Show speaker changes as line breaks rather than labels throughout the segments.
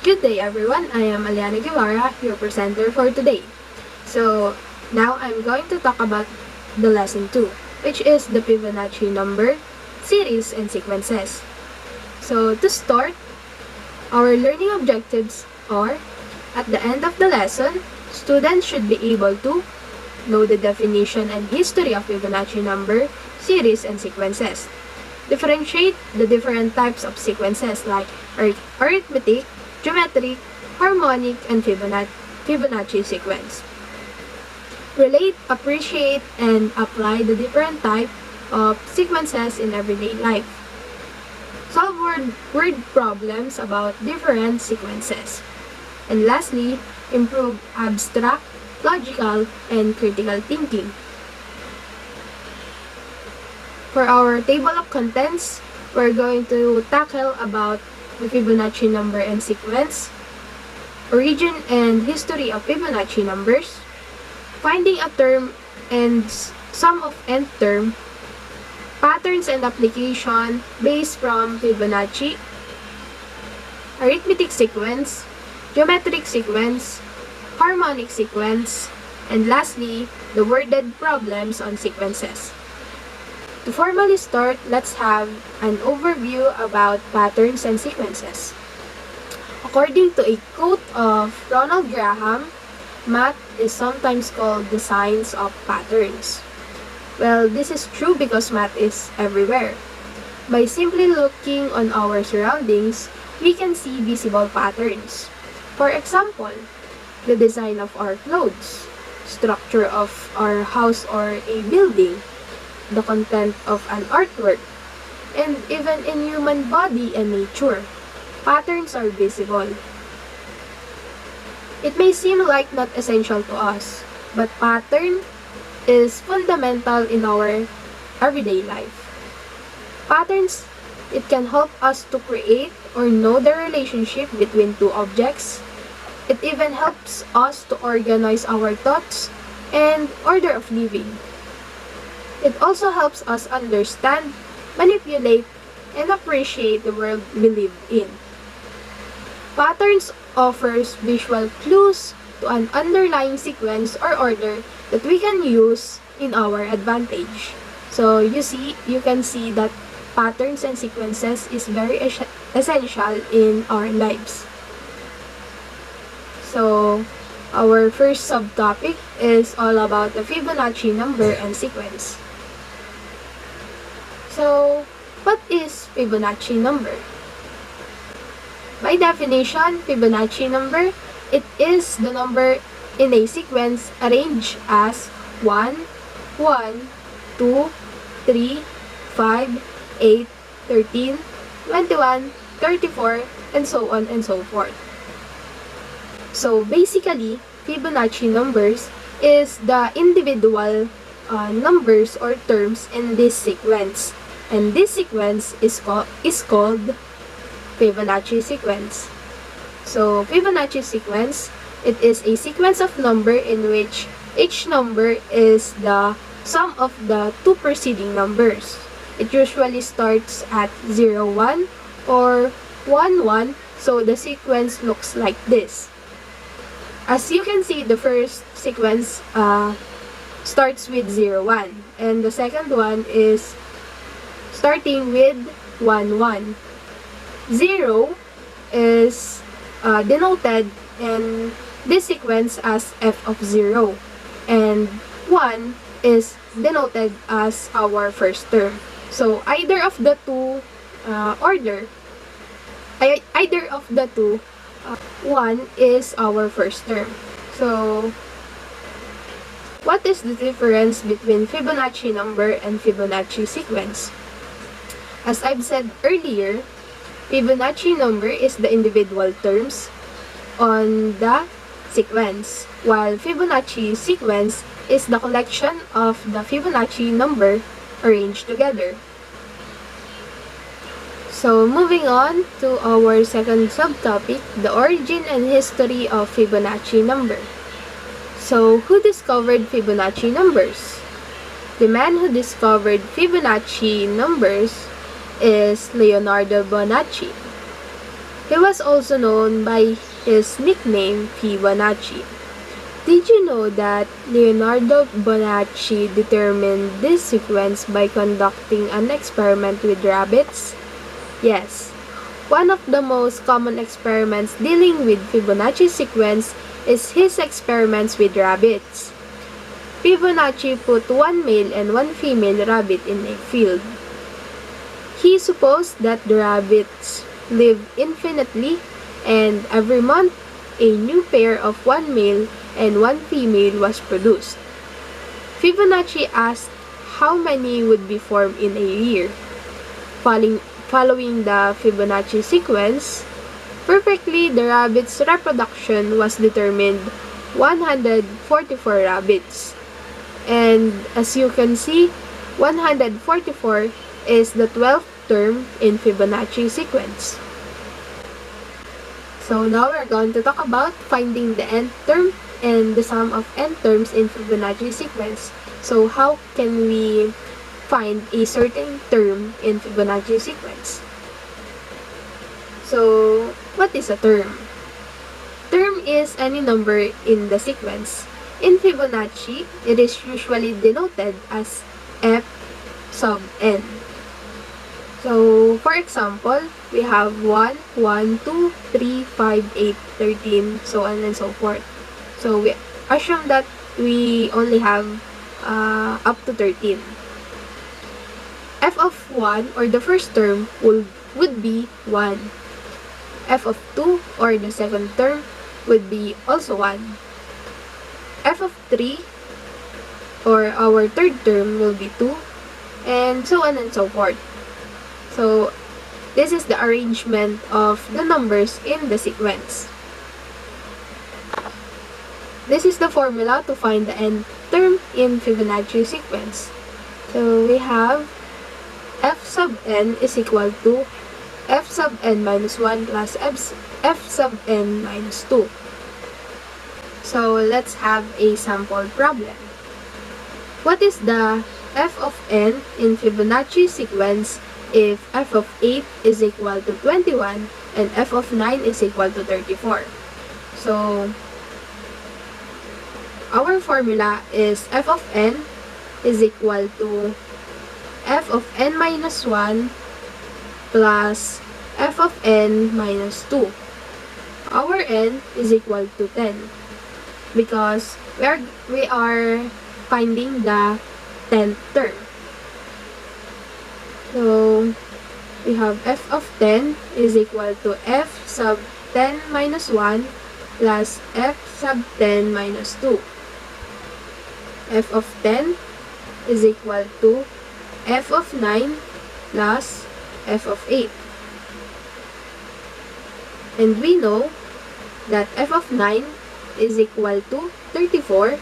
Good day everyone, I am Leonardo Guevara, your presenter for today. So, now I'm going to talk about the lesson 2, which is the Fibonacci number, series, and sequences. So, to start, our learning objectives are, at the end of the lesson, students should be able to know the definition and history of Fibonacci number, series, and sequences. Differentiate the different types of sequences like arithmetic, geometric, harmonic, and Fibonacci sequence. Relate, appreciate, and apply the different type of sequences in everyday life. Solve word problems about different sequences. And lastly, improve abstract, logical, and critical thinking. For our table of contents, we're going to tackle about the Fibonacci number and sequence, origin and history of Fibonacci numbers, finding a term and sum of nth term, patterns and application based from Fibonacci, arithmetic sequence, geometric sequence, harmonic sequence, and lastly, the worded problems on sequences. To formally start, let's have an overview about patterns and sequences. According to a quote of Ronald Graham, math is sometimes called the science of patterns. Well, this is true because math is everywhere. By simply looking on our surroundings, we can see visible patterns. For example, the design of our clothes, structure of our house or a building, the content of an artwork, and even in human body and nature, patterns are visible. It may seem like not essential to us, but pattern is fundamental in our everyday life. Patterns, it can help us to create or know the relationship between two objects. It even helps us to organize our thoughts and order of living. It also helps us understand, manipulate, and appreciate the world we live in. Patterns offers visual clues to an underlying sequence or order that we can use in our advantage. So you can see that patterns and sequences is very essential in our lives. So our first subtopic is all about the Fibonacci number and sequence. So, what is Fibonacci number? By definition, Fibonacci number, it is the number in a sequence arranged as 1, 1, 2, 3, 5, 8, 13, 21, 34, and so on and so forth. So, basically, Fibonacci numbers is the individual numbers or terms in this sequence. And this sequence is called Fibonacci sequence. So, Fibonacci sequence, it is a sequence of number in which each number is the sum of the two preceding numbers. It usually starts at 0, 1 or 1, 1, so the sequence looks like this. As you can see, the first sequence starts with 0, 1, and the second one is starting with 1, 1. 0 is denoted in this sequence as f of 0, and 1 is denoted as our first term. So either of the two 1 is our first term. So what is the difference between Fibonacci number and Fibonacci sequence? As I've said earlier, Fibonacci number is the individual terms on the sequence, while Fibonacci sequence is the collection of the Fibonacci number arranged together. So moving on to our second subtopic, the origin and history of Fibonacci number. So who discovered Fibonacci numbers? The man who discovered Fibonacci numbers is Leonardo Bonacci. He was also known by his nickname Fibonacci. Did you know that Leonardo Bonacci determined this sequence by conducting an experiment with rabbits? Yes. One of the most common experiments dealing with Fibonacci sequence is his experiments with rabbits. Fibonacci put one male and one female rabbit in a field. He supposed that the rabbits lived infinitely, and every month a new pair of one male and one female was produced. Fibonacci asked how many would be formed in a year. Following the Fibonacci sequence, perfectly the rabbit's reproduction was determined 144 rabbits. And as you can see, 144 is the 12th term in Fibonacci sequence. So now we're going to talk about finding the nth term and the sum of n terms in Fibonacci sequence. So how can we find a certain term in Fibonacci sequence? So what is a term? Term is any number in the sequence. In Fibonacci, it is usually denoted as f sub n. So, for example, we have 1, 1, 2, 3, 5, 8, 13, so on and so forth. So, we assume that we only have up to 13. F of 1, or the first term, would be 1. F of 2, or the second term, would be also 1. F of 3, or our third term, will be 2, and so on and so forth. So, this is the arrangement of the numbers in the sequence. This is the formula to find the nth term in Fibonacci sequence. So, we have f sub n is equal to f sub n minus 1 plus f sub n minus 2. So, let's have a sample problem. What is the f of n in Fibonacci sequence if f of 8 is equal to 21 and f of 9 is equal to 34? So, our formula is f of n is equal to f of n minus 1 plus f of n minus 2. Our n is equal to 10 because we are finding the 10th term. So, we have f of 10 is equal to f sub 10 minus 1 plus f sub 10 minus 2. F of 10 is equal to f of 9 plus f of 8. And we know that f of 9 is equal to 34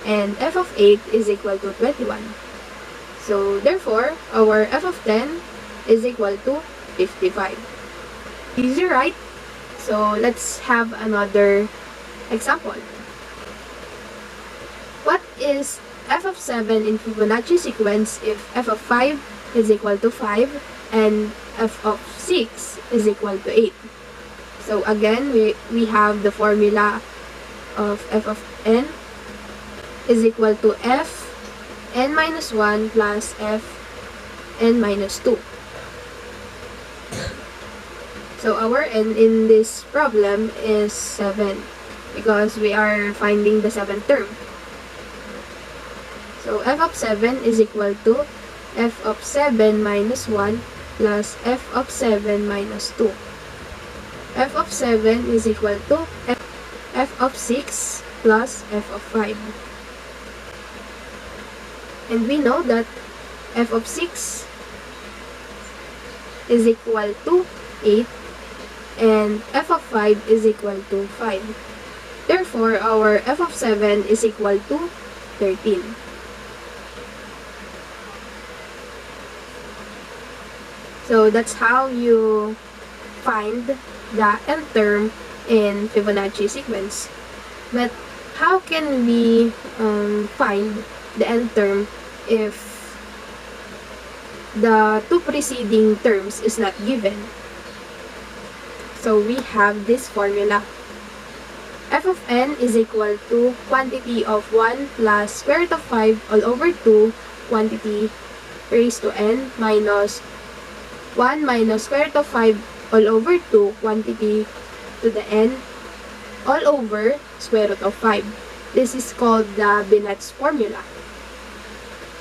and f of 8 is equal to 21. So, therefore, our f of 10 is equal to 55. Easy, right? So, let's have another example. What is f of 7 in Fibonacci sequence if f of 5 is equal to 5 and f of 6 is equal to 8? So, again, we have the formula of f of n is equal to f n minus 1 plus f n minus 2. So, our n in this problem is 7 because we are finding the 7th term. So, f of 7 is equal to f of 7 minus 1 plus f of 7 minus 2. F of 7 is equal to f of 6 plus f of 5. And we know that f of 6 is equal to 8 and f of 5 is equal to 5. Therefore, our f of 7 is equal to 13. So, that's how you find the nth term in Fibonacci sequence. But how can we find the nth term if the two preceding terms is not given? So we have this formula. F of n is equal to quantity of 1 plus square root of 5 all over 2 quantity raised to n minus 1 minus square root of 5 all over 2 quantity to the n all over square root of 5. This is called the BONACCI formula.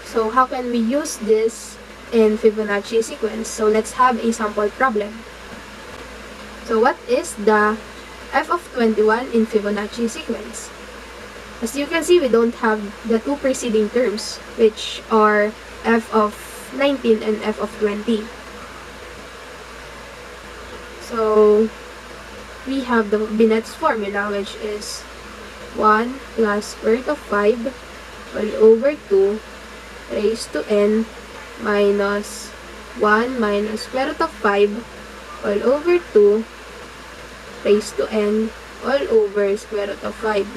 So how can we use this in Fibonacci sequence? So let's have a sample problem. So what is the f of 21 in Fibonacci sequence? As you can see, we don't have the two preceding terms, which are f of 19 and f of 20. So we have the BONACCI formula, which is 1 plus square root of 5 all over 2 raised to n minus 1 minus square root of 5 all over 2 raised to n all over square root of 5.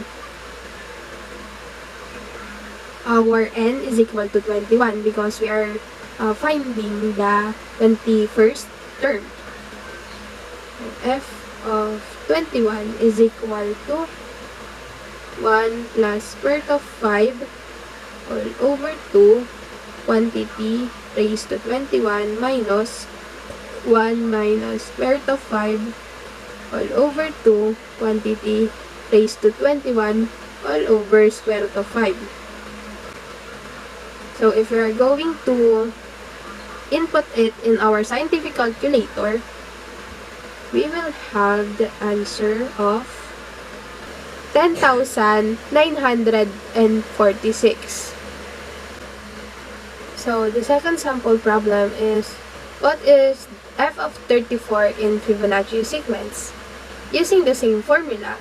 Our n is equal to 21 because we are finding the 21st term. So f of 21 is equal to 1 plus square root of 5 all over 2 quantity raised to 21 minus 1 minus square root of 5 all over 2 quantity raised to 21 all over square root of 5. So if we are going to input it in our scientific calculator, we will have the answer of 10,946. So the second sample problem is, what is f of 34 in Fibonacci sequence? Using the same formula,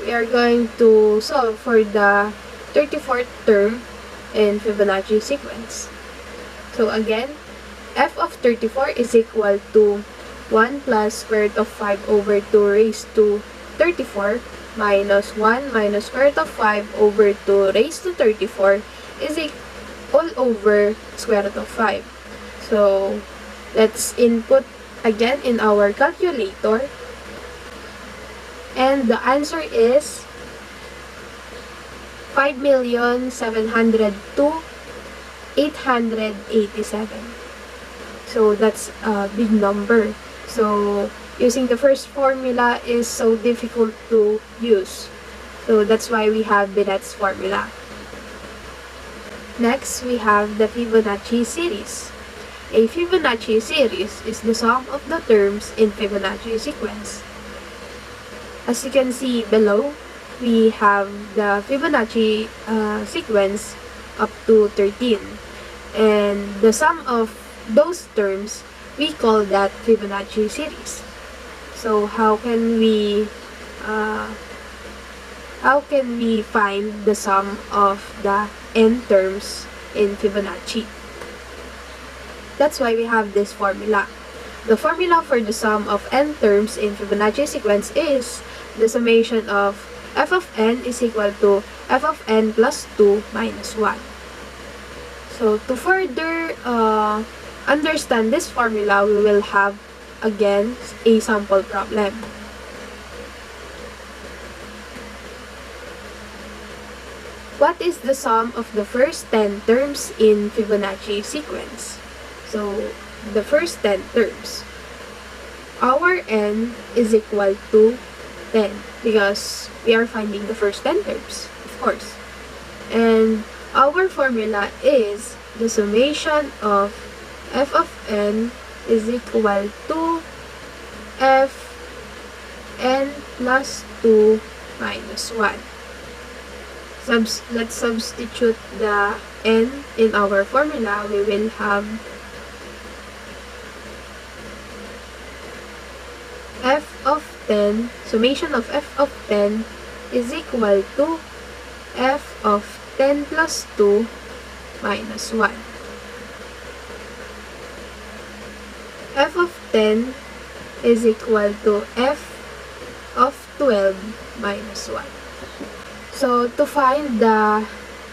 we are going to solve for the 34th term in Fibonacci sequence. So again, f of 34 is equal to 1 plus square root of 5 over 2 raised to 34 minus 1 minus square root of 5 over 2 raised to 34 is all over square root of 5. So let's input again in our calculator, and the answer is 5,702,887. So that's a big number. So using the first formula is so difficult to use. So that's why we have BONACCI formula. Next, we have the Fibonacci series. A Fibonacci series is the sum of the terms in Fibonacci sequence. As you can see below, we have the Fibonacci sequence up to 13. And the sum of those terms, we call that Fibonacci series. So how can we find the sum of the n terms in Fibonacci? That's why we have this formula. The formula for the sum of n terms in Fibonacci sequence is the summation of f of n is equal to f of n plus 2 minus 1. So to further understand this formula, we will have again a sample problem. What is the sum of the first 10 terms in Fibonacci sequence? So the first 10 terms, our n is equal to 10 because we are finding the first 10 terms, of course. And our formula is the summation of f of n is equal to f n plus 2 minus 1. Let's substitute the n in our formula. We will have f of 10, summation of f of 10 is equal to f of 10 plus 2 minus 1. F of 10 is equal to f of 12 minus 1. So to find the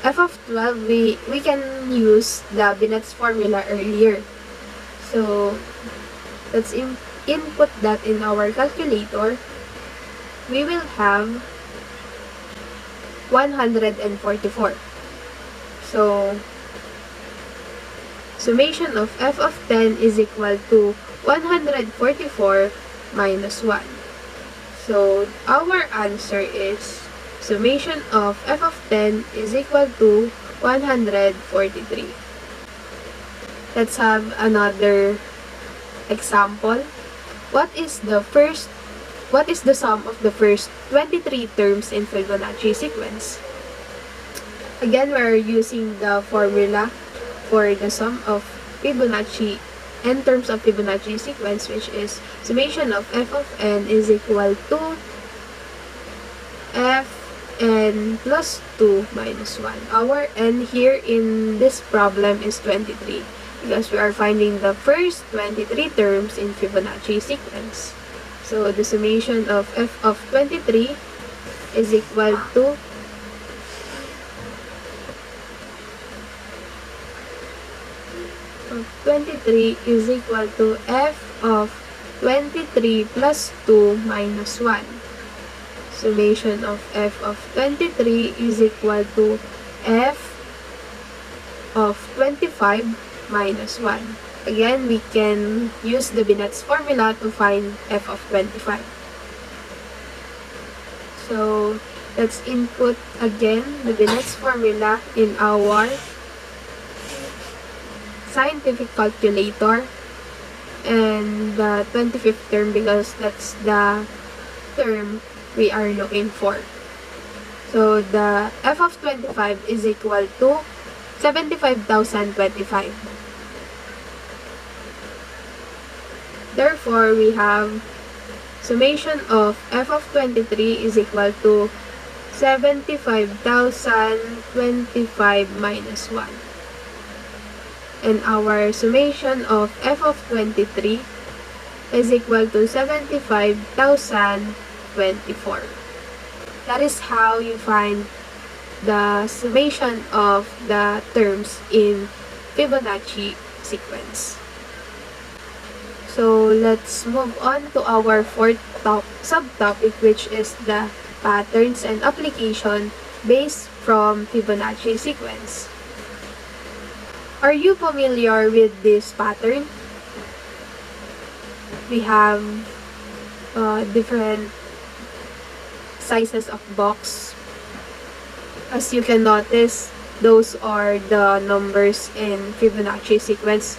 f of 12, we can use the BONACCI formula earlier. So let's input that in our calculator, we will have 144. So, summation of f of 10 is equal to 144 minus 1. So, our answer is summation of f of 10 is equal to 143. Let's have another example. What is the sum of the first 23 terms in Fibonacci sequence? Again, we're using the formula for the sum of Fibonacci in terms of Fibonacci sequence, which is summation of f of n is equal to fn plus 2 minus 1. Our n here in this problem is 23 because we are finding the first 23 terms in Fibonacci sequence. So the summation of f of 23 is equal to f of 23 plus 2 minus 1. Summation of f of 23 is equal to f of 25 minus 1. Again, we can use the Binet's formula to find f of 25. So, let's input again the Binet's formula in our scientific calculator and the 25th term because that's the term we are looking for. So, the f of 25 is equal to 75,025. Therefore, we have summation of f of 23 is equal to 75,025 minus 1. And our summation of f of 23 is equal to 75,024. That is how you find the summation of the terms in Fibonacci sequence. So, let's move on to our fourth subtopic, which is the patterns and application based from Fibonacci sequence. Are you familiar with this pattern? We have different sizes of box. As you can notice, those are the numbers in Fibonacci sequence,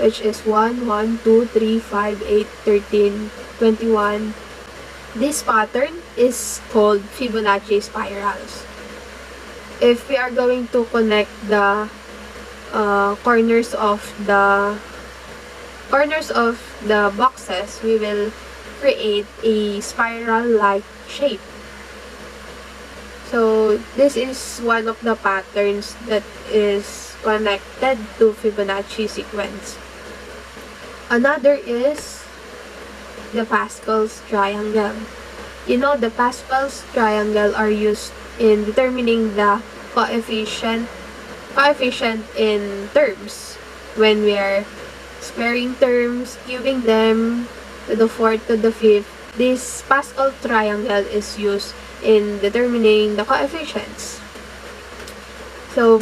which is 1, 1, 2, 3, 5, 8, 13, 21. This pattern is called Fibonacci spirals. If we are going to connect the corners of the boxes, we will create a spiral-like shape. So this is one of the patterns that is connected to Fibonacci sequence. Another is the Pascal's triangle. You know, the Pascal's triangle are used in determining the coefficient in terms when we are squaring terms, cubing them to the fourth, to the fifth. This Pascal triangle is used in determining the coefficients. So,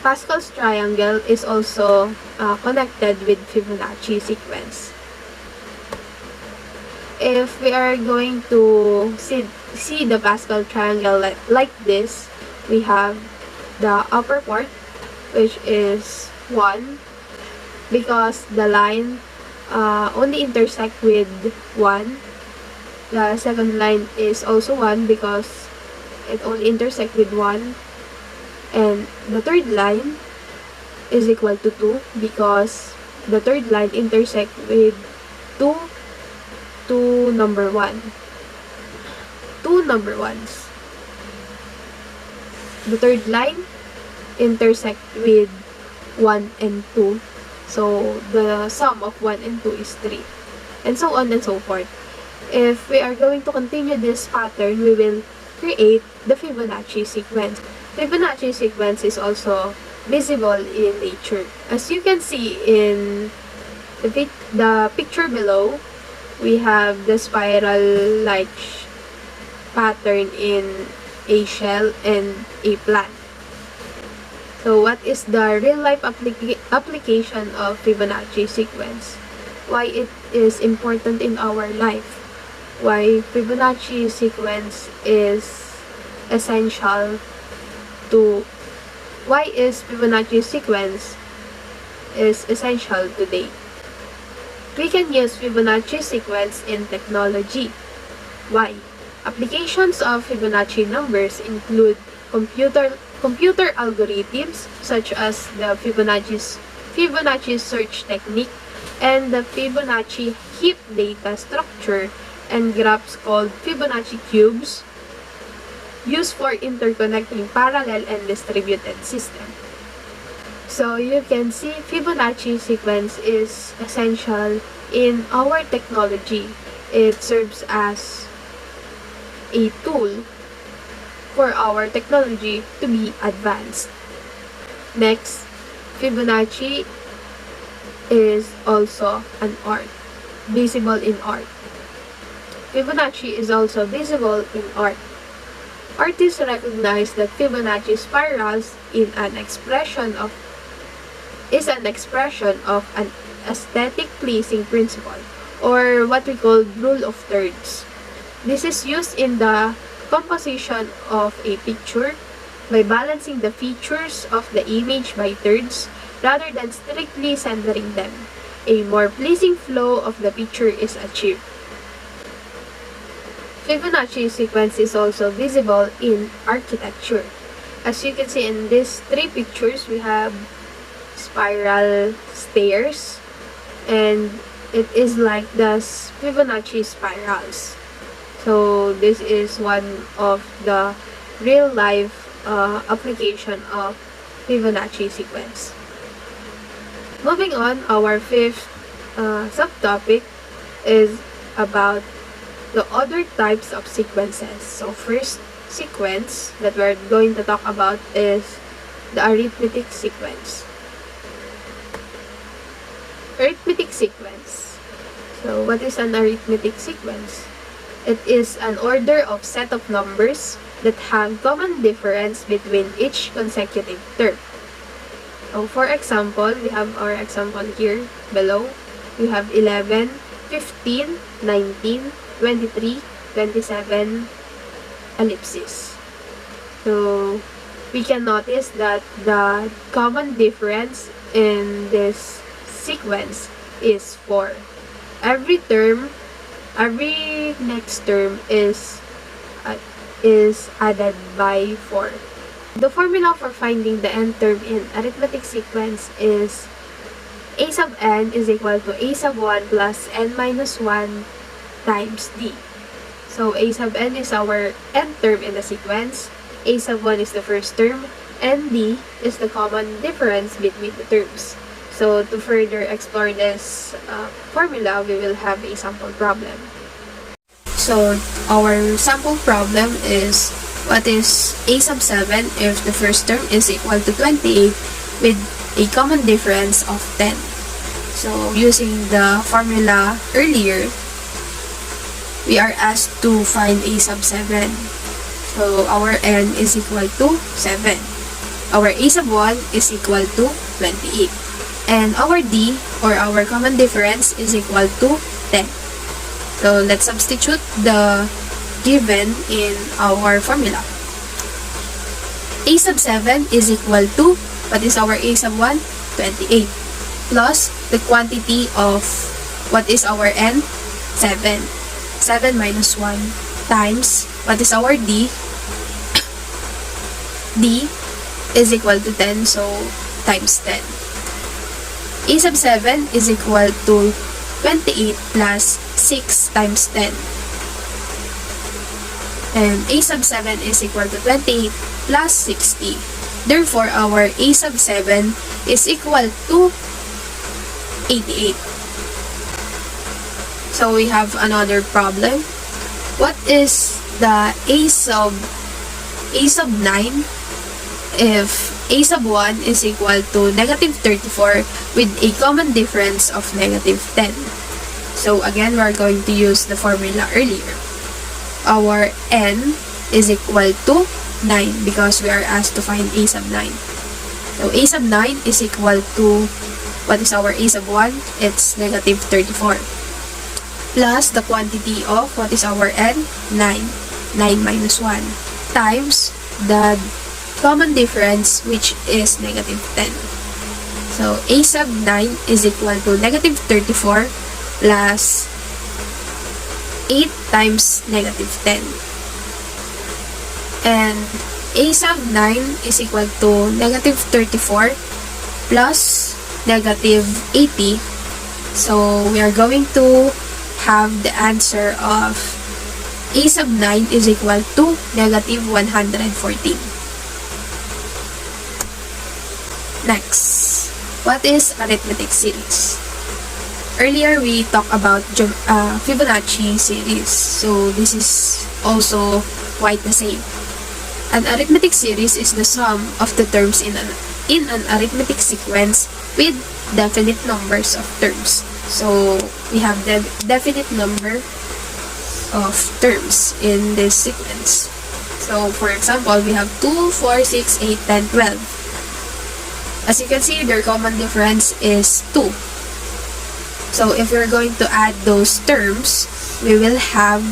Pascal's triangle is also connected with Fibonacci sequence. If we are going to see the Pascal triangle like this, we have the upper part, which is 1, because the line only intersect with 1. The second line is also 1 because it only intersect with 1. And the third line is equal to 2 because the third line intersect with 2 number 1. 2 number 1s. The third line intersect with 1 and 2. So, the sum of 1 and 2 is 3. And so on and so forth. If we are going to continue this pattern, we will create the Fibonacci sequence. Fibonacci sequence is also visible in nature. As you can see in the the picture below, we have the spiral-like pattern in a shell and a plant. So what is the real-life application of Fibonacci sequence? Why it is important in our life? Why Fibonacci sequence is essential to why is Fibonacci sequence is essential today? We can use Fibonacci sequence in technology. Why? Applications of Fibonacci numbers include computer algorithms such as the Fibonacci search technique and the Fibonacci heap data structure and graphs called Fibonacci cubes used for interconnecting parallel and distributed systems. So you can see Fibonacci sequence is essential in our technology. It serves as a tool for our technology to be advanced. Next, Fibonacci is also an art, visible in art. Fibonacci is also visible in art. Artists recognize that Fibonacci spirals is an expression of an aesthetic pleasing principle, or what we call rule of thirds. This is used in the composition of a picture by balancing the features of the image by thirds rather than strictly centering them. A more pleasing flow of the picture is achieved. Fibonacci sequence is also visible in architecture. As you can see in these three pictures, we have spiral stairs, and it is like the Fibonacci spirals. So this is one of the real life application of Fibonacci sequence. Moving on, our fifth subtopic is about the other types of sequences. So first sequence that we're going to talk about is the arithmetic sequence. Arithmetic sequence. So what is an arithmetic sequence? It is an order of set of numbers that have common difference between each consecutive term. So for example, we have our example here below. We have 11, 15, 19, 23, 27, ellipses. So we can notice that the common difference in this sequence is 4. Every next term is added by 4. The formula for finding the nth term in arithmetic sequence is a sub n is equal to a sub 1 plus n minus 1 times d. So a sub n is our nth term in the sequence, a sub 1 is the first term, and d is the common difference between the terms. So to further explore this formula, we will have a sample problem. So our sample problem is what is a sub 7 if the first term is equal to 28 with a common difference of 10. So using the formula earlier, we are asked to find a sub 7. So our n is equal to 7. Our a sub 1 is equal to 28. And our d, or our common difference, is equal to 10. So let's substitute the given in our formula. A sub 7 is equal to, what is our a sub 1? 28. Plus the quantity of, what is our n? 7. 7 minus 1 times, what is our d? D is equal to 10, so times 10. A sub 7 is equal to 28 plus 6 times 10. And a sub 7 is equal to 28 plus 60. Therefore, our a sub 7 is equal to 88. So we have another problem. What is the a sub 9 if a sub 1 is equal to negative 34 with a common difference of negative 10. So again, we're going to use the formula earlier. Our n is equal to 9 because we are asked to find a sub 9. So a sub 9 is equal to, what is our a sub 1? It's negative 34. Plus the quantity of, what is our n? 9. 9 minus 1. Times the common difference, which is negative 10. So a sub 9 is equal to negative 34 plus 8 times negative 10. And a sub 9 is equal to negative 34 plus negative 80. So we are going to have the answer of a sub 9 is equal to negative 114. Next, what is arithmetic series? Earlier, we talked about Fibonacci series, so this is also quite the same. An arithmetic series is the sum of the terms in an arithmetic sequence with definite numbers of terms. So we have the definite number of terms in this sequence. So for example, we have 2, 4, 6, 8, 10, 12. As you can see, their common difference is 2. So if we're going to add those terms, we will have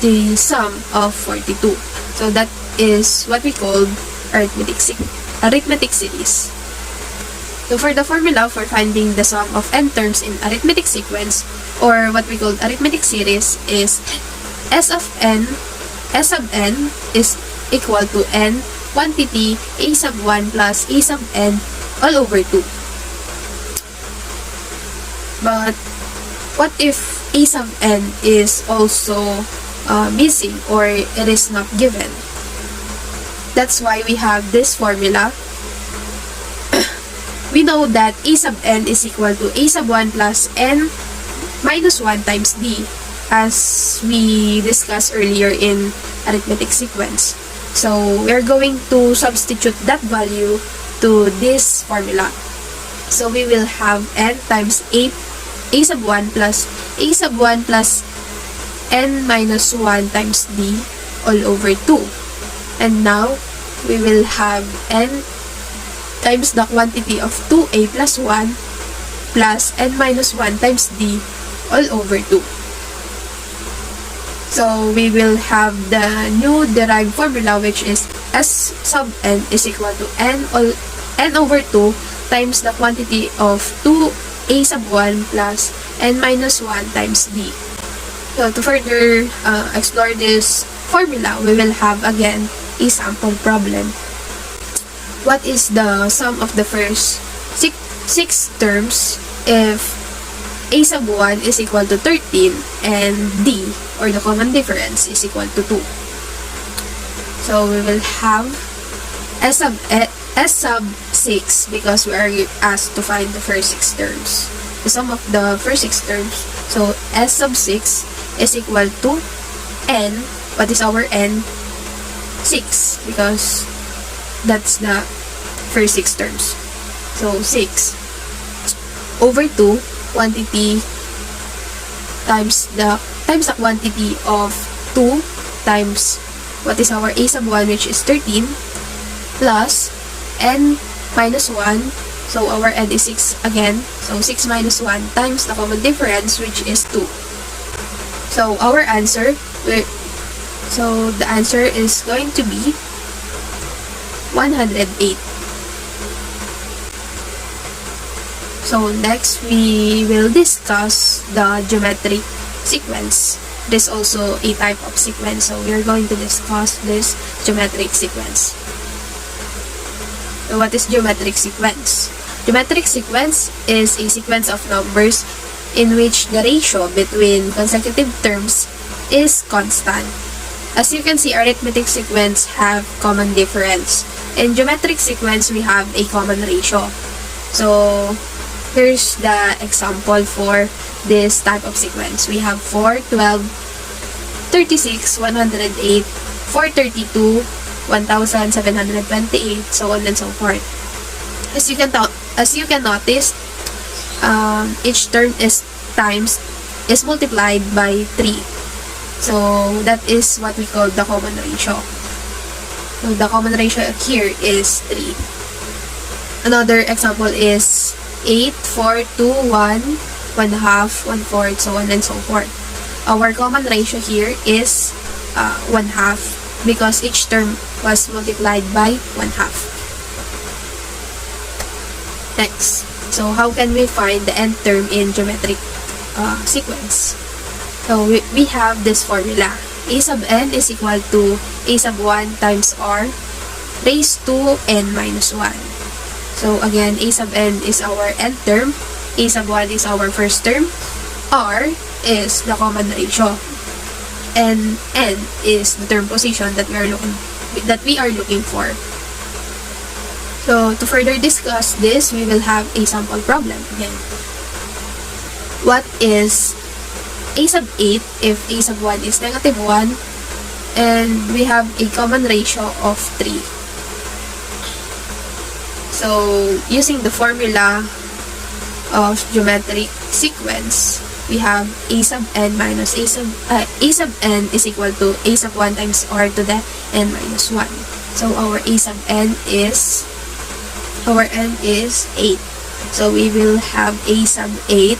the sum of 42. So that is what we call arithmetic series. So for the formula for finding the sum of n terms in arithmetic sequence, or what we call arithmetic series, is S of n is equal to n quantity a sub 1 plus a sub n all over 2. But what if a sub n is also missing, or it is not given? That's why we have this formula. We know that a sub n is equal to a sub 1 plus n minus 1 times d, as we discussed earlier in arithmetic sequence. So we're going to substitute that value to this formula. So we will have n times a sub 1 plus a sub 1 plus n minus 1 times d all over 2. And now, we will have n times the quantity of 2a plus 1 plus n minus 1 times d all over 2. So we will have the new derived formula, which is S sub n is equal to n over 2 times the quantity of 2a sub 1 plus n minus 1 times d. So to further explore this formula, we will have again a sample problem. What is the sum of the first six terms if a sub 1 is equal to 13 and d, or the common difference, is equal to 2? So we will have S sub 6 because we are asked to find the first 6 terms. The sum of the first 6 terms. So S sub 6 is equal to n. What is our n? 6, because that's the first 6 terms. So 6 over 2 quantity times the quantity of 2 times what is our a sub 1, which is 13, plus n minus 1. So our n is 6 again. So 6 minus 1 times the common difference, which is 2. So our answer, the answer is going to be 108. So next, we will discuss the geometric sequence. This is also a type of sequence, so we are going to discuss this geometric sequence. So what is geometric sequence? Geometric sequence is a sequence of numbers in which the ratio between consecutive terms is constant. As you can see, arithmetic sequence have common difference. In geometric sequence, we have a common ratio. So here's the example for this type of sequence. We have 4, 12, 36, 108, 432, 1728, so on and so forth. as you can notice, each term is multiplied by 3. So that is what we call the common ratio. So the common ratio here is 3. Another example is 8, 4, 2, 1, 1/2, 1/4, so on and so forth. Our common ratio here is 1/2 because each term was multiplied by 1/2. Next, so how can we find the nth term in geometric sequence? So we have this formula. A sub n is equal to a sub 1 times r raised to n minus 1. So again, a sub n is our nth term, a sub 1 is our first term, r is the common ratio, and n is the term position that we are looking for. So to further discuss this, we will have a sample problem again. What is a sub 8 if a sub 1 is negative 1 and we have a common ratio of 3? So using the formula of geometric sequence, we have a sub n minus a sub n is equal to a sub 1 times r to the n minus 1. So our a sub n is 8. So we will have a sub 8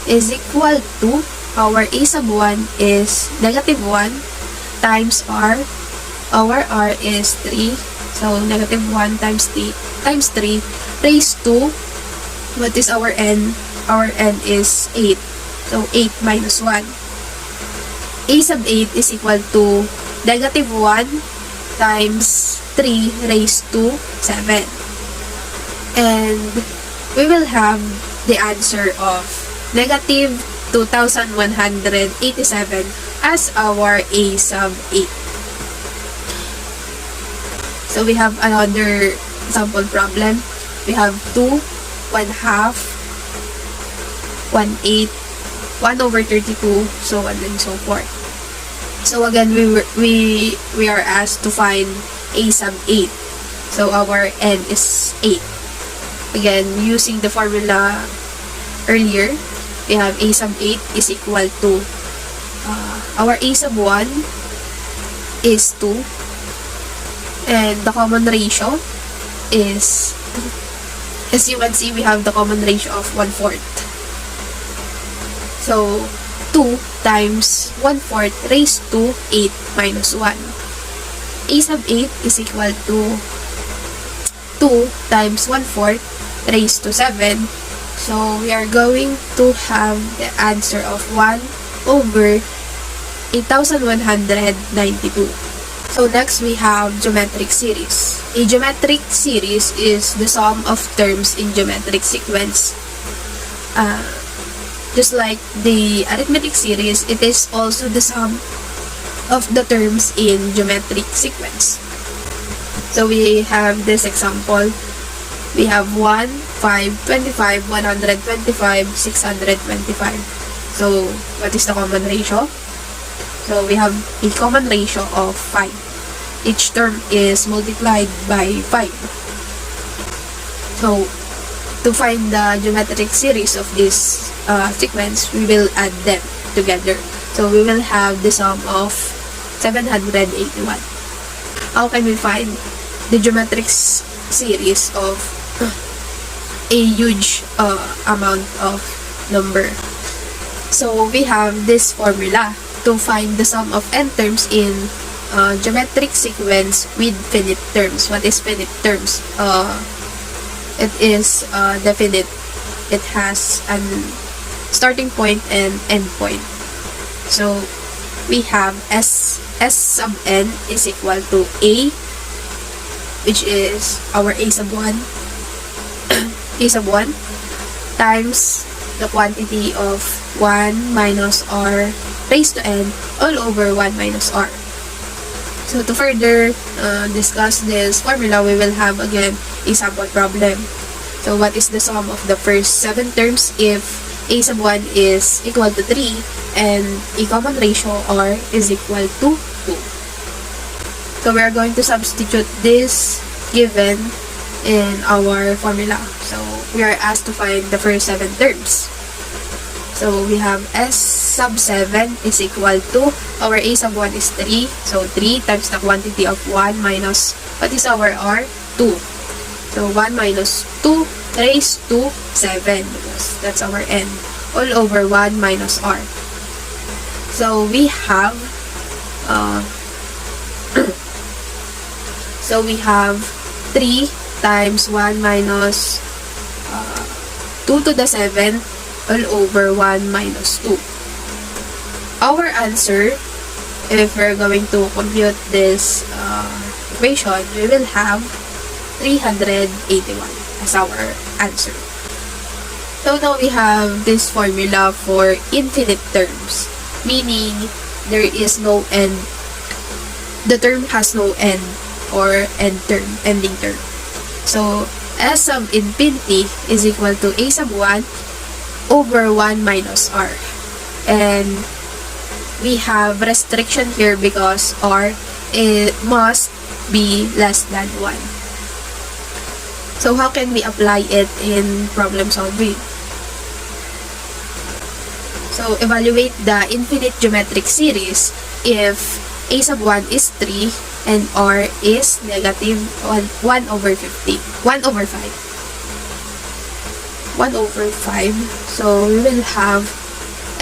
is equal to our a sub 1 is negative 1 times r. Our r is 3. So negative 1 times 3 raised to, what is our n? Our n is 8. So 8 minus 1. A sub 8 is equal to negative 1 times 3 raised to 7. And we will have the answer of negative 2,187 as our a sub 8. So we have another sample problem. We have 2, 1/2, 1/8, 1 over 32, so on and so forth. So again, we are asked to find a sub 8. So our n is 8. Again, using the formula earlier, we have a sub 8 is equal to our a sub 1 is 2, and the common ratio is, as you can see, we have the common ratio of 1/4. So 2 times 1/4 raised to 8 minus 1. A sub 8 is equal to 2 times 1/4 raised to 7. So we are going to have the answer of 1 over 8,192. So next we have geometric series. A geometric series is the sum of terms in geometric sequence. Just like the arithmetic series, it is also the sum of the terms in geometric sequence. So we have this example. We have 1, 5, 25, 125, 625. So what is the common ratio? So we have a common ratio of 5. Each term is multiplied by 5. So to find the geometric series of this sequence, we will add them together. So we will have the sum of 781. How can we find the geometric series of a huge amount of number? So we have this formula to find the sum of n terms in geometric sequence with finite terms. What is finite terms? It is definite. It has an starting point and end point. So we have s sub n is equal to a, which is our a sub 1 a sub 1 times the quantity of 1 minus r raised to n all over 1 minus r. So to further discuss this formula, we will have again a sample problem. So what is the sum of the first 7 terms if a sub 1 is equal to 3 and a common ratio r is equal to 2? So we are going to substitute this given in our formula. So we are asked to find the first 7 terms. So we have S sub 7 is equal to, our A sub 1 is 3. So 3 times the quantity of 1 minus, what is our R? 2. So 1 minus 2 raised to 7, because that's our N. All over 1 minus R. So we have, so we have 3 times 1 minus 2 to the 7 all over 1 minus 2. Our answer, if we're going to compute this equation, we will have 381 as our answer. So now we have this formula for infinite terms, meaning there is no end. The term has no end or ending term. So S sub infinity is equal to A sub 1 over 1 minus R. And we have restriction here because R must be less than 1. So how can we apply it in problem solving? So evaluate the infinite geometric series if A sub 1 is 3 and R is negative 1 over 50. 1 over 5. 1 over 5. So we will have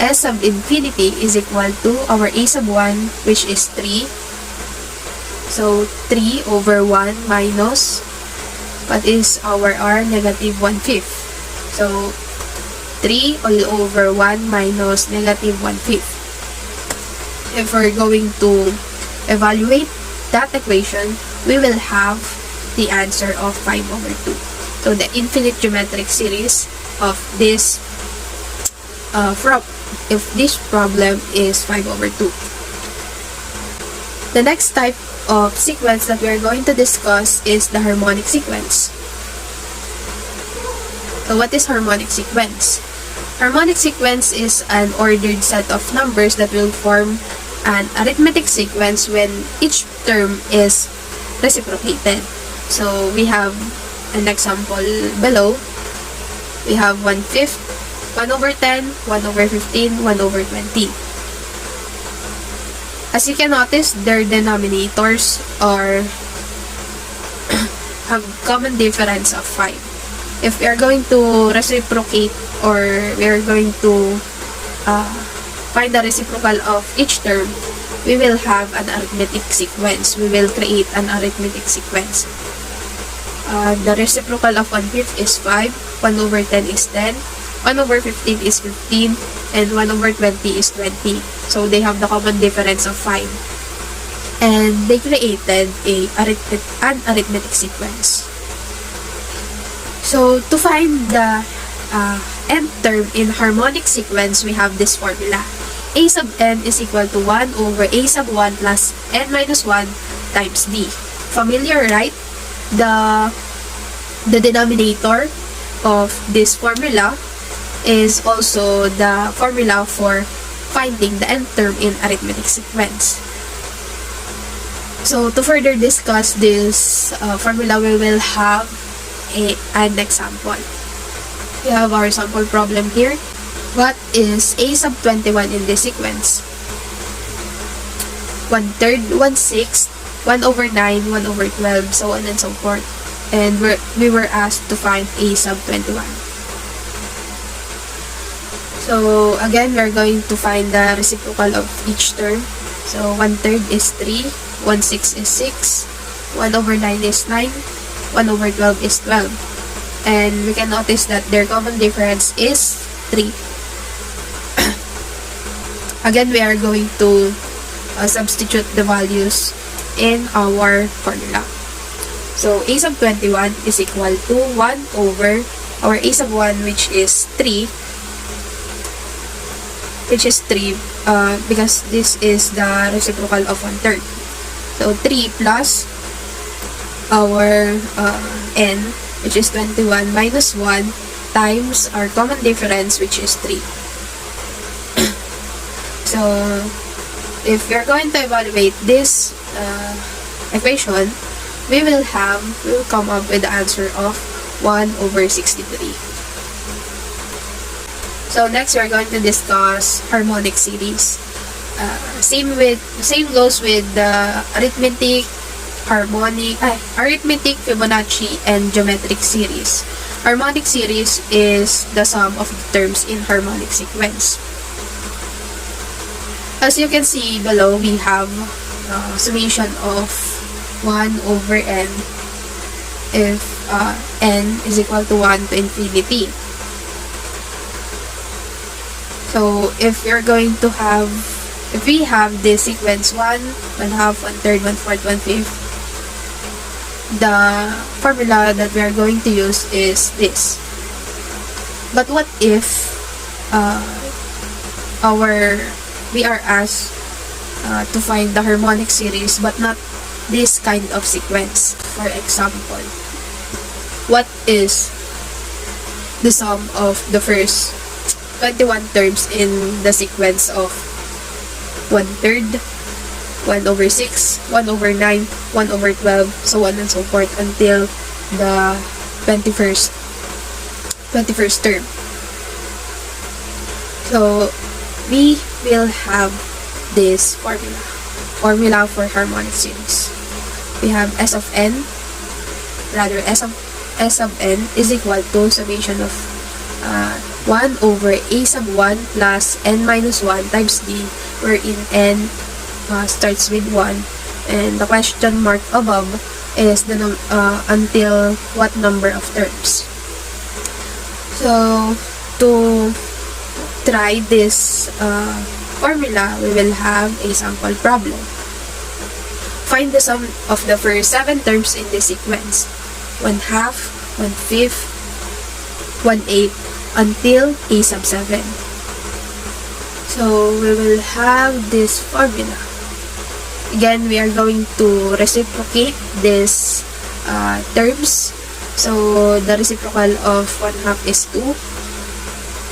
S sub infinity is equal to our A sub 1, which is 3. So 3 over 1 minus, what is our R? Negative 1/5. So 3 all over 1 minus negative 1/5. If we're going to evaluate that equation, we will have the answer of 5 over 2. So the infinite geometric series of this if this problem is 5 over 2. The next type of sequence that we are going to discuss is the harmonic sequence. So what is harmonic sequence? Harmonic sequence is an ordered set of numbers that will form an arithmetic sequence when each term is reciprocated. So we have an example below. We have 1/5, 1 over 10, 1 over 15, 1 over 20. As you can notice, their denominators are have common difference of 5. If we are going to reciprocate, or we are going to find the reciprocal of each term, we will have an arithmetic sequence. We will create an arithmetic sequence. The reciprocal of 1/5 is 5, 1 over 10 is 10, 1 over 15 is 15, and 1 over 20 is 20. So they have the common difference of 5. And they created an arithmetic sequence. So to find the nth term in harmonic sequence, we have this formula. A sub n is equal to 1 over A sub 1 plus n minus 1 times d. Familiar, right? The denominator of this formula is also the formula for finding the nth term in arithmetic sequence. So to further discuss this formula, we will have an example. We have our sample problem here. What is A sub 21 in this sequence? 1/3, 1/6, 1 over 9, 1 over 12, so on and so forth. And we were asked to find A sub 21. So again, we're going to find the reciprocal of each term. So 1/3 is 3, 1/6 is 6, 1 over 9 is 9, 1 over 12 is 12. And we can notice that their common difference is 3. Again, we are going to substitute the values in our formula. So A sub 21 is equal to 1 over our A sub 1, which is 3, because this is the reciprocal of 1/3. So 3 plus our n, which is 21, minus 1 times our common difference, which is 3. So if you're going to evaluate this equation, we will come up with the answer of 1 over 63. So next, we are going to discuss harmonic series. Same goes with the arithmetic, arithmetic, Fibonacci, and geometric series. Harmonic series is the sum of the terms in harmonic sequence. As you can see below, we have summation of 1 over n if n is equal to 1 to infinity. So if we have this sequence 1, 1/2, 1/3, 1/4, 1/5, the formula that we are going to use is this. But what if we are asked to find the harmonic series but not this kind of sequence? For example, what is the sum of the first 21 terms in the sequence of 1/3, 1 over 6, 1 over 9, 1 over 12, so on and so forth until the 21st term. So we will have this formula for harmonic series. We have S of n is equal to summation of 1 over a sub 1 plus n minus 1 times d, wherein n starts with 1, and the question mark above is the until what number of terms. So to try this formula, we will have a sample problem. Find the sum of the first 7 terms in this sequence: 1/2, 1/5, 1/8 until a sub 7. So we will have this formula. Again, we are going to reciprocate these terms. So the reciprocal of 1/2 is 2,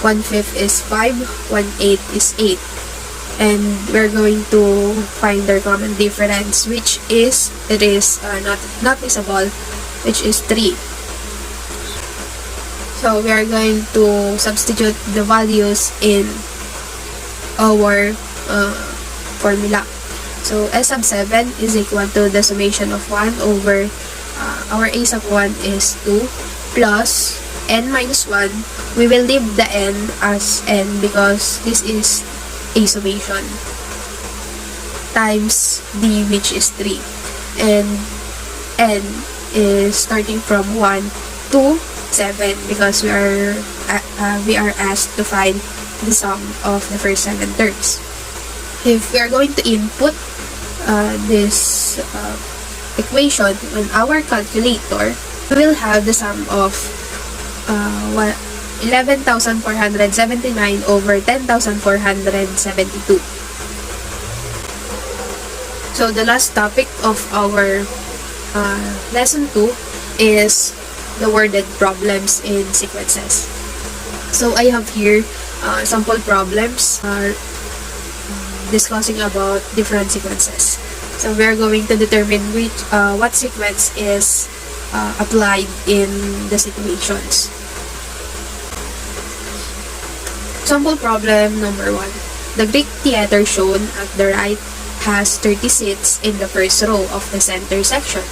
1/5 is 5, 1/8 is 8. And we're going to find their common difference, which is not noticeable, which is 3. So we are going to substitute the values in our formula. So S sub 7 is equal to the summation of 1 over our a sub 1 is 2 plus n minus 1. We will leave the n as n because this is a summation times d, which is 3, and n is starting from 1 to 7 because we are asked to find the sum of the first 7 terms. If we are going to input this equation on our calculator, we will have the sum of 11,479 over 10,472. So the last topic of our lesson 2 is the worded problems in sequences. So I have here sample problems discussing about different sequences. So we are going to determine what sequence is applied in the situations. Sample problem number 1. The Greek theater shown at the right has 30 seats in the first row of the center section.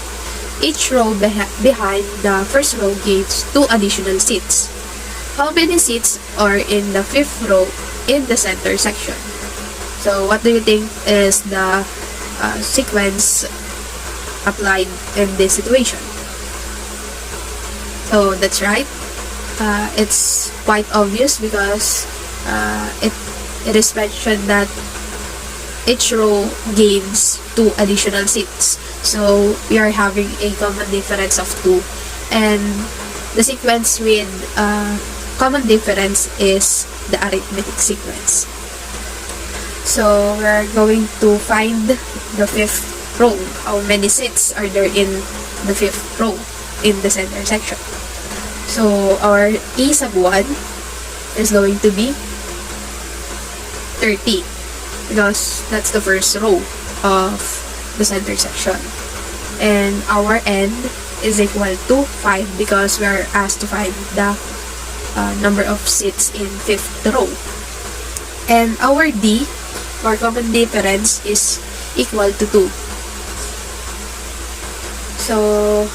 Each row behind the first row gives 2 additional seats. How many seats are in the 5th row in the center section? So what do you think is the sequence applied in this situation? So that's right. It's quite obvious because it is mentioned that each row gains 2 additional seats. So we are having a common difference of 2, and the sequence with common difference is the arithmetic sequence. So we're going to find the 5th row. How many seats are there in the 5th row in the center section? So our a sub 1 is going to be 30 because that's the first row of the center section. and our N is equal to 5 because we are asked to find the number of seats in 5th row. And our D, or common difference, is equal to 2. So,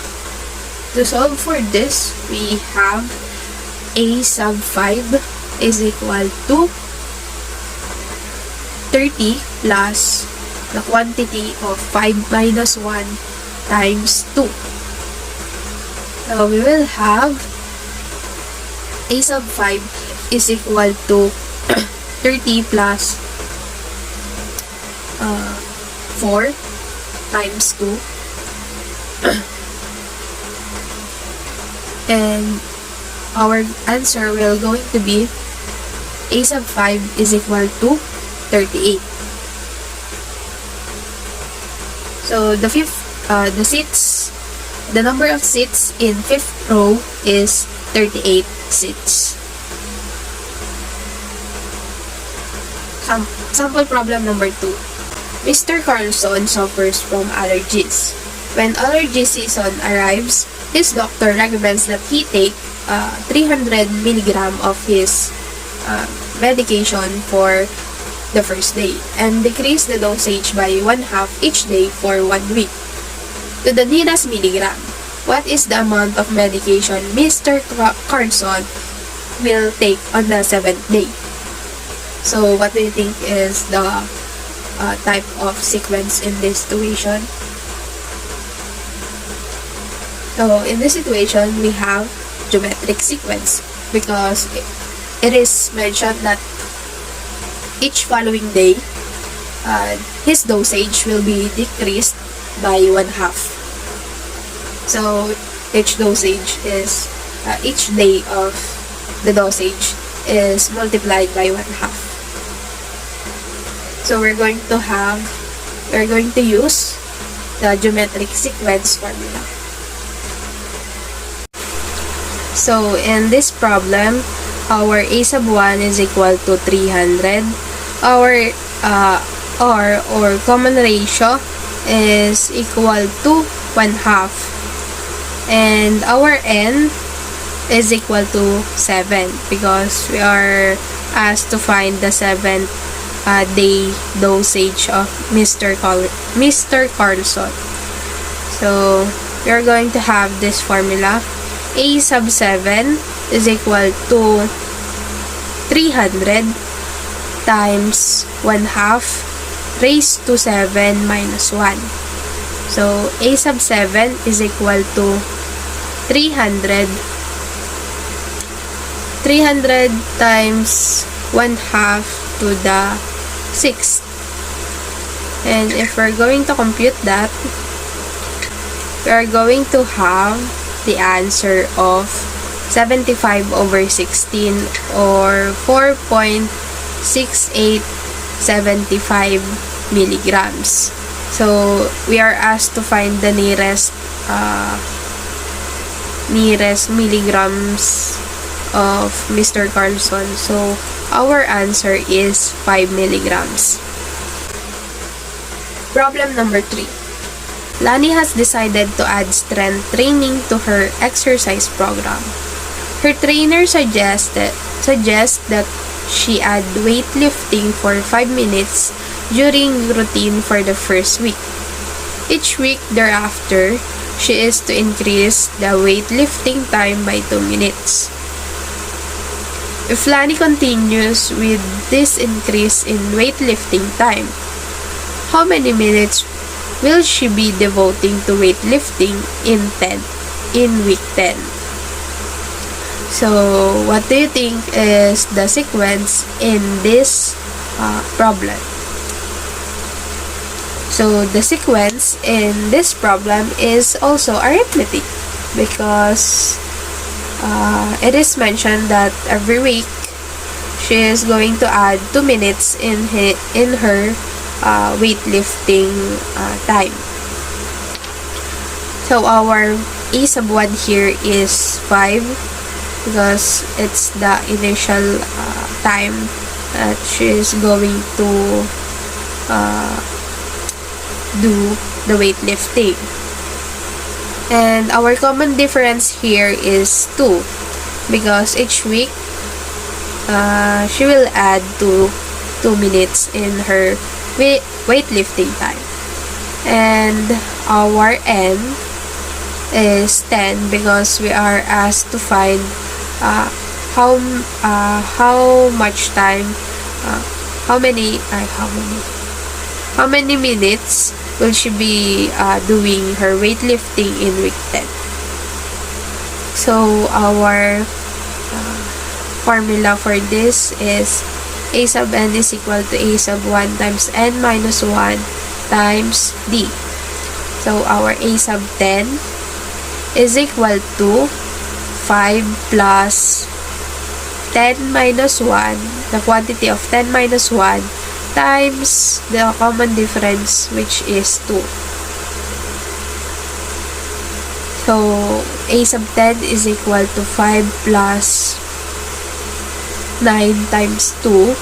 to solve for this, we have A sub 5 is equal to 30 plus the quantity of 5 minus 1 times 2. So, we will have A sub 5 is equal to 30 plus 4 times 2. And our answer will going to be A sub 5 is equal to 38. So the number of seats in 5th row is 38 seats. Sample problem number 2. Mr. Carlson suffers from allergies. When allergy season arrives, his doctor recommends that he take 300 milligram of his medication for the first day and decrease the dosage by 1/2 each day for 1 week. To the nearest milligram, what is the amount of medication Mr. Carlson will take on the 7th day? So, what do you think is the type of sequence in this situation? So, in this situation, we have geometric sequence because it is mentioned that each following day, his dosage will be decreased by 1/2. So, each dosage is, each day of the dosage is multiplied by 1/2. So, we're going to use the geometric sequence formula. So, in this problem, our A sub 1 is equal to 300. Our R, or common ratio, is equal to 1/2. And our N is equal to 7 because we are asked to find the 7th day dosage of Mr. Carlson. So, we are going to have this formula. A sub 7 is equal to 300 times 1/2 raised to 7 minus 1. So, A sub 7 is equal to 300 times 1/2 to the 6th. And if we're going to compute that, we are going to have the answer of 75/16 or 4.6875 milligrams. So, we are asked to find the nearest milligrams of Mr. Carlson. So, our answer is 5 milligrams. Problem number 3. Lani has decided to add strength training to her exercise program. Her trainer suggests that she add weightlifting for 5 minutes during routine for the first week. Each week thereafter, she is to increase the weightlifting time by 2 minutes. If Lani continues with this increase in weightlifting time, how many minutes will she be devoting to weightlifting in week 10? So, what do you think is the sequence in this problem? So, the sequence in this problem is also arithmetic because it is mentioned that every week she is going to add 2 minutes in her weightlifting time. So, our A sub 1 here is 5 because it's the initial time that she is going to do the weightlifting. And our common difference here is 2 because each week she will add 2 minutes in her weightlifting time. And our N is 10 because we are asked to find how much time, how many minutes will she be doing her weightlifting in week 10. So our formula for this is A sub n is equal to A sub 1 times n minus 1 times d. So our A sub 10 is equal to 5 plus 10 minus 1, the quantity of 10 minus 1, times the common difference, which is 2. So A sub 10 is equal to 5 plus 9 times 2.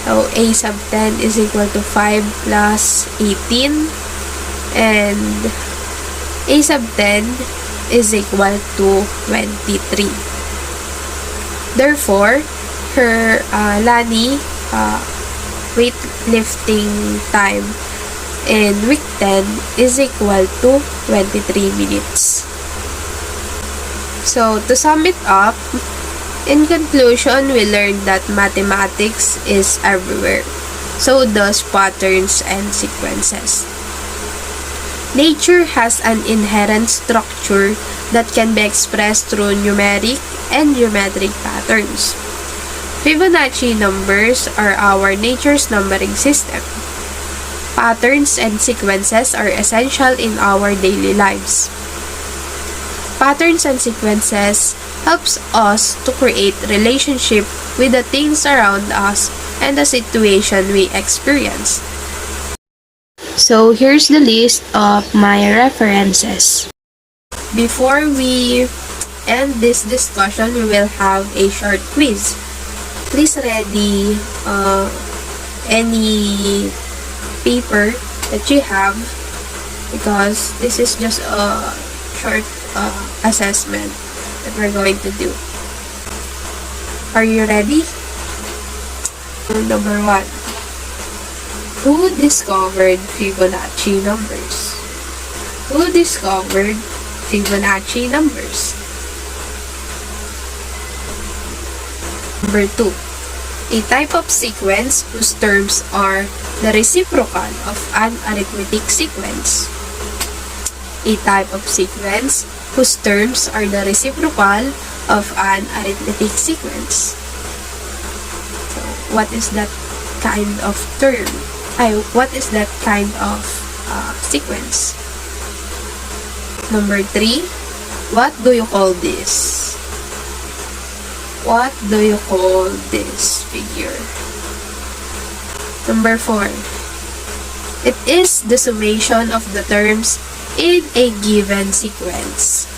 So A sub 10 is equal to 5 plus 18. And A sub 10 is equal to 23. Therefore, her Lani weightlifting time in week 10 is equal to 23 minutes. So, to sum it up, in conclusion, we learned that mathematics is everywhere. So does patterns and sequences. Nature has an inherent structure that can be expressed through numeric and geometric patterns. Fibonacci numbers are our nature's numbering system. Patterns and sequences are essential in our daily lives. Patterns and sequences helps us to create relationship with the things around us and the situation we experience. So here's the list of my references. Before we end this discussion, we will have a short quiz. Please ready any paper that you have because this is just a short assessment that we're going to do. Are you ready? Number 1. Who discovered Fibonacci numbers? Who discovered Fibonacci numbers? Number 2. A type of sequence whose terms are the reciprocal of an arithmetic sequence. A type of sequence whose terms are the reciprocal of an arithmetic sequence. So, what is that kind of term? What is that kind of sequence? Number 3, what do you call this? What do you call this figure? Number 4, it is the summation of the terms in a given sequence.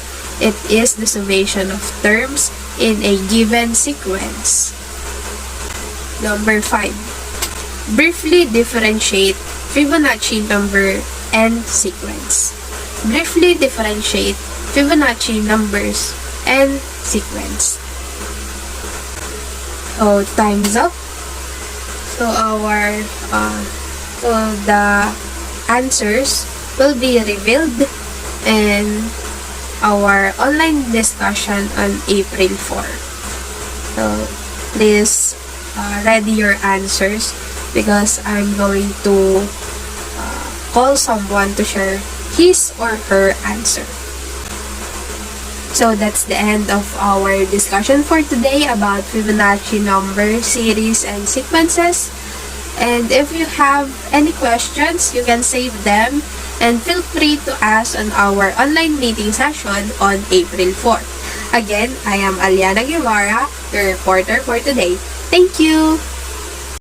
It is the summation of terms in a given sequence. Number 5. Briefly differentiate Fibonacci number and sequence. Briefly differentiate Fibonacci numbers and sequence. So, time's up. So, the answers will be revealed in our online discussion on April 4. So, please ready your answers because I'm going to call someone to share his or her answer. So, that's the end of our discussion for today about Fibonacci number, series, and sequences. And if you have any questions, you can save them and feel free to ask on our online meeting session on April 4. Again, I am Aliana Guevara, your reporter for today. Thank you!